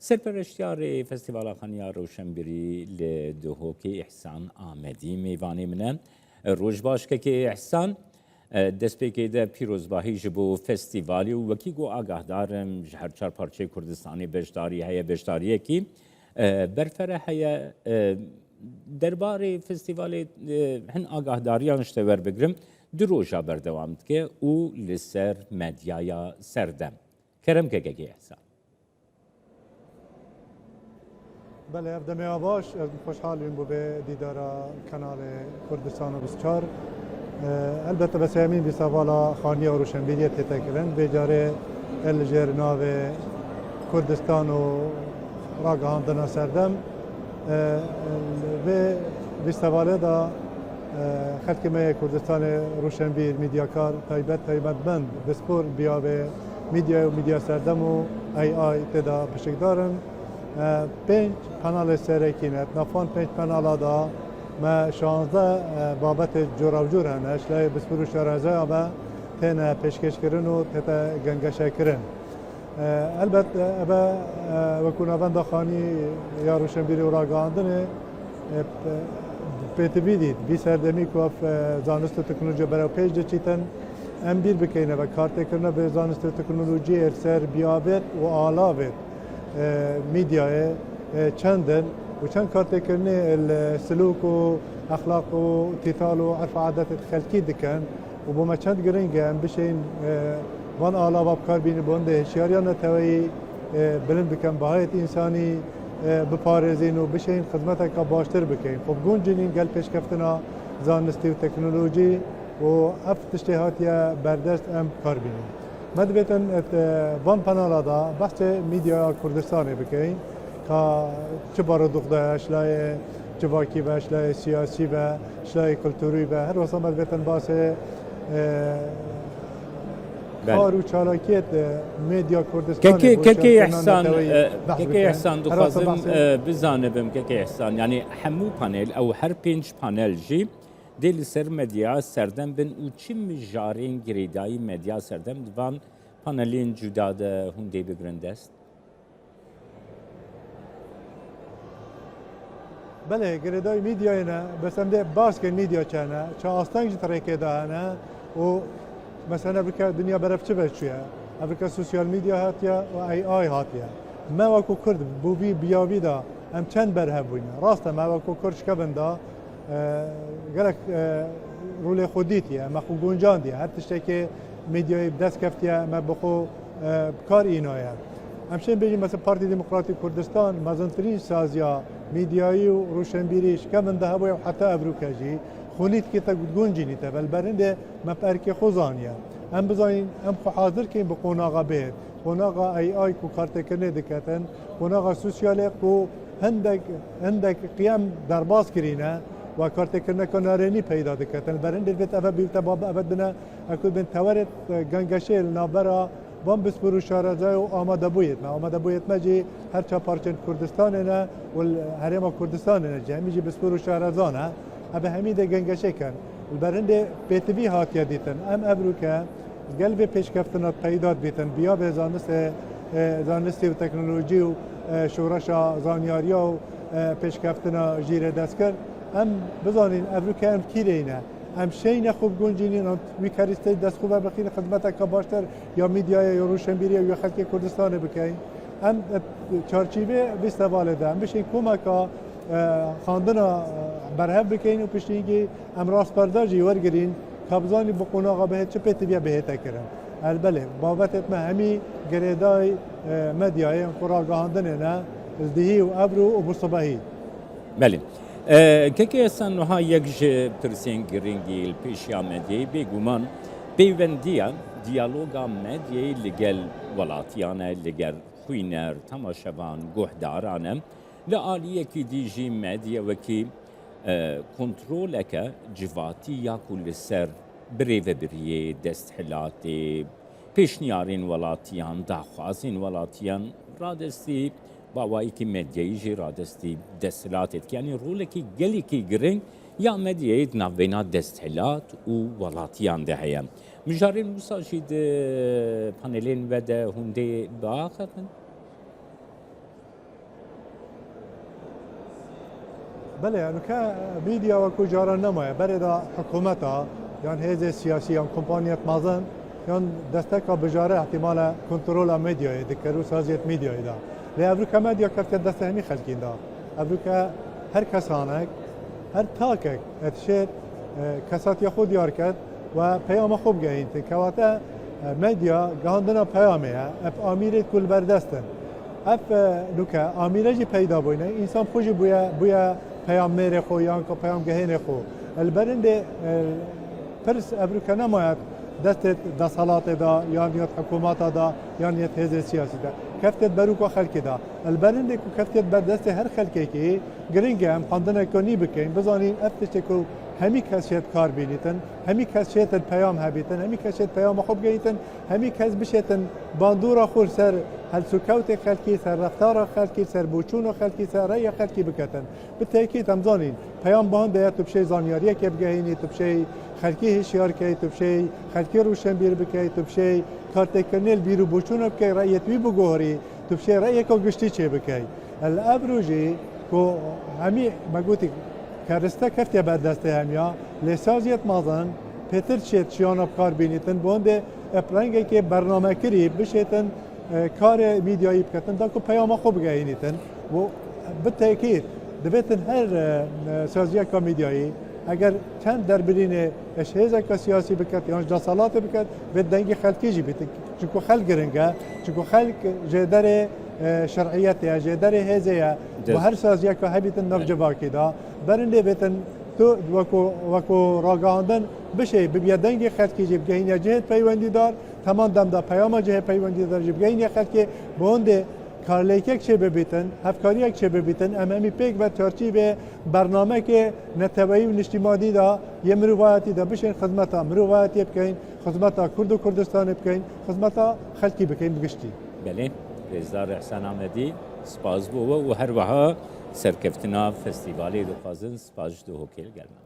سرپرشتیار فستیوال خانیا روشنبیری لدهوکی احسان آمدی میوانی منه روش باش که احسان دست پیکیده پیروزباهی جبو فستیوالی و وکی گو آگاه دارم هر چار پارچه کردستانی بشداری هیا بشداریه کی برفره هیا درباره فستیوالی هن آگاه داریانش تور بگرم دروجا بردوامد که او لسر مدیایا سردم کرم که احسان بله ابدمی آباش خوشحالیم بو به دیدار کانال کردستان و 24 البته بس همین بی سوالا خانی و روشنبیری تتکرن به جاره الجر ناو کردستان و راگهاندنا سردم و بی سواله دا خلق ما کردستان روشنبیر میدیاکار تایبت بند بسپور بیا به میدیا و میدیا سردم و ای تدا بشک دارن 5 پنال سرکینت نفان 5 پنال دا ما 16 بابت جور هنش لای بسپور شارزه آبا تن پیشکش کردن و تتا گنگش کردن البته ابا وکونا بند خانی یا روشنبیری و راگاندنه پیتبی دید بی سردمی که زانست و تکنولوژی برای پیش دچیتن ام بیر بکنه و کارت کرنه به زانست و تکنولوژی ارسر بیابت و آلاوت میدیای چندن و چند کارت کرنه السلوک و اخلاق و تیثال و عرف عادت خلقی دکن و بما چند گرنگه ام بشین وان آلا بکار بینی بونده هشیاریان توی بلند بکن بهایت انسانی بپارزین و بشین خدمت که باشتر بکن خب گونجینین گل پیش کفتنا زانستی و تکنولوژی و افت اشتهاتی بردست ام کار بینیم مدبتن وان پنالا دا بحث میدیا کردستانی بکن که چه بارودخده اشلای جواکی و اشلای سیاسی و اشلای کلتوری و هر واسه مدبتن بحث کار و چالاکیت میدیا کردستان که احسان دخوازم بزانبم که احسان یعنی همو پانل او هر 5 پانل جی دل سر مدیا سردم بن او چی مجارین گریدای مدیا سردم دوان پانلین جدا ده هنده بگرنده است بله گریدای میدیا نه بس هم ده باز که میدیا چنه چه آستانج ترکه دهنه و مثلا افریقا دنیا برف چه بچویه افریقا سوسیال میدیا هاتیا و ای هاتیا ما وکو کرد بوی بیاوی دا هم چند بره بوینه راسته ما وکو کرد شکبن دا گلک رول خودیتیه ما خو گنجان دیه هر تشته که میدیای دست کفتیه ما بخو کار اینایه همچنین بگیم مثلا پارتی دموکراتی کردستان مزنترین سازیا میدیایی و روشنبیریش کمن ده و حتی افریقا جی خونیت که تا گنجینی تا بل برنده مپرک خوزانیه هم بزاین هم خو حاضر که به قوناغا بید قوناغا ای کو کارت کنه دکتن قوناغا سوسیاله کو هندک قیام درباز کرینه و کارت کنه کنارنی پیدا دکتن برنده بیت اول بیت باب اول بنا اكو بن تورت گنگشه نابرا وان بسپرو شارزای و آماده بویت ما جی هر چا پارچن کردستان نه و هرما کردستان نه جمعی جی بسپرو شارزانه ابه همیده گنگشه کن البرنده بیتوی هاتیا دیتن ام ابروکه قلب پیشکفتنات پیدات بیتن بیا به زانستی و تکنولوژی و شورشا زانیاریا و پیشکفتنا جیره دست کرد ام بزانین ابروکه ام کیرینه ام شین خوب گنجینین ام میکریسته دست خوبه بخیر خدمت که باشتر یا میدیای یا روشنبیری یا خلق کردستان بکین ام چارچیبه بیست والده ام بشین کمکا خواندن برهب بکین و پشتیگی ام راست پرداجی ورگرین کابزانی بقوناغا بهت چه پیت بیا بهت کرن البله بابتت ما همی گریدای مدیای قراغاندن نه الدهی و ابرو و بصباهی بله که سنها یک پرسین گرینگی پیشیا مدیای بگومان پیوندیان دیالوگا مدیای لگل ولاتیانه لگل خوینر تماشوان گهدارانه لعالیه کی دیجی مدیا وکی کنترل که جواتی یا کل سر بریو بریه دست حلاتی پیشنیارین ولاتیان داخوازین ولاتیان رادستی باوایی که مدیایی رادستی دست حلاتت یعنی رول کی گلی کی گرنگ یا مدیایی نوینا دست حلات و ولاتیان ده هیم مجارین مساجد پانلین و ده هنده باقتن بله يعني كميديا وكو جاران نمايا بردا حكومتها يعني هذه السياسية يعني كومبانيات مازن يعني دستك بجاره احتمال كنترول ميديا يذكروا سازية ميديا إذا لأفريقيا ميديا كفت دستهمي خلقين دا أفريقيا هر كسانك هر تاكك اتشير كسات يخود ياركت و پیام خوب گهین کواتا مدیا گهاندنا پیامه اف آمیرت کل بردستن اف لوکا آمیره جی پیدا بوینه انسان خوشی بویا پیام میره خو یا که پیام گهین خو البرنده پرس افریقا نماید دست صلات دا یا نیت حکومت دا یا نیت حزب سیاسی دا کفتت بروکا خلق دا البرنده کو کفتت بر دست هر خلقی که گرینگه هم خاندنه کنی بکن بزانین افتش کو همی کس شد کار بینیتن همی کس شد پیام هبیتن همی کس شد پیام خوب گیتن همی کس بشتن باندورا خور سر هل سکوت خلقی سر رفتار خلقی سر بوچون خلقی سر رای خلقی بکتن بالتأکید هم زانین پیام بهان ده تو بشه زانیاریه که بگهینی تو بشه خلقی هشیار که تو بشه خلقی روشن بیر بکی تو بشه کارت کنیل بیرو بوچون بکی رایت بی بگوهری تو بشه رای که گشتی چه بکی الابروجی کو همی مگوتی کرسته کفته بر دسته همیا لسازیت مازن پتر چیت شیان ابکار بینیتن بونده اپرنگی که برنامه کری بشیتن کار میدیایی بکتن دا که پیام خوب گهینیتن و بالتأکید دبیتن هر سازیه که میدیایی اگر چند در برین اشهیزه که سیاسی بکت یا جسالات بکت به دنگی خلقی جی بیتن چونکو خلق گرنگه چونکو خلق جدر شرعیت یا جدر هزه و هر سازیه که هبیتن نف جواکی دا برنده بیتن تو وکو راگاهاندن بشه ببیا دنگی خلقی جی بگهین یا جهت پیوندی دار تمام دم دا پیام جهت پیوندی دار جی بگهین یا خلقی بونده کارلیکک چه ببیتن هفکاریک چه ببیتن امی پیک و ترتیب برنامه که نتوایی و نشتیمادی دا یه مروایتی دا بشین خدمتا مروایتی بکن خدمتا کرد و کردستان بکن خدمتا خلقی بکن بگشتی بله رزدار احسان آمدی سپاس بو و هر وها سرکفتنا فستیوالی دو خازن سپاس دو هکل گلنا